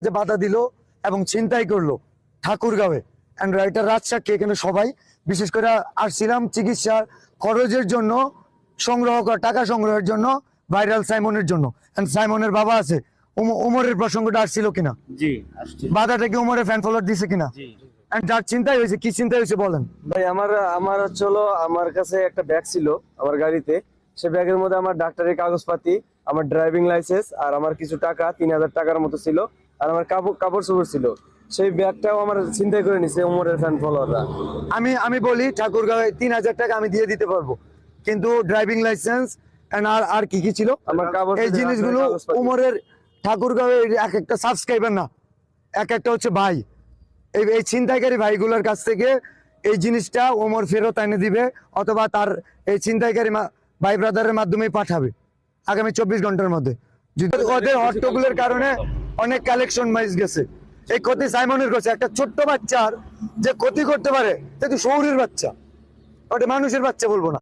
যে বাধা দিল এবং ছিনতাই করলো ঠাকুরগাঁওয়ে অ্যান্ড রাইটার রাজশাহী এখানে সবাই বিশেষ করে আসছিলাম চিকিৎসার খরচের জন্য সংগ্রহ করা টাকা সংগ্রহের জন্য ভাইরাল সাইমনের জন্য এন্ড সাইমনের বাবা আছে উমরের প্রসঙ্গটা আসছিল কিনা জি আসছে বাধাটা কি উমরের ফ্যান ফলোয়ার দিছে কিনা জি এন্ড যার চিন্তাই হয়েছে কি চিন্তা হয়েছে বলেন ভাই আমার হচ্ছে হলো আমার কাছে একটা ব্যাগ ছিল আমার গাড়িতে, সে ব্যাগের মধ্যে আমার ডাক্তারের কাগজপাতি, আমার ড্রাইভিং লাইসেন্স আর আমার কিছু টাকা 3000 টাকার মতো ছিল, আর আমার কাপড় চোপড় ছিল। সেই ব্যাগটাও আমার চিন্তাই করে নিছে উমরের ফ্যান ফলোয়াররা। আমি বলি ঠাকুরগাঁওয়ে 3000 টাকা আমি দিয়ে দিতে পারবো, কিন্তু ড্রাইভিং লাইসেন্স আর কি কি ছিল আমার কাগজ এই জিনিসগুলো উমরের ঠাকুরগাঁওয়ে এক একটা সাবস্ক্রাইবার না, এক একটা হচ্ছে ভাই, এই ছিনতাইকারী ভাইগুলোর কাছ থেকে এই জিনিসটা ওমর ফেরত এনে দিবে অথবা তার এই ছিনতাইকারী ভাই ব্রাদারের মাধ্যমেই পাঠাবে আগামী 24 ঘন্টার মধ্যে। যদি ওদের হট্টগোলের কারণে অনেক কালেকশন মাইজ গেছে, এই ক্ষতি সাইমনের করছে। একটা ছোট্ট বাচ্চার যে ক্ষতি করতে পারে সে তো শহরের বাচ্চা, ওটা মানুষের বাচ্চা বলবো না।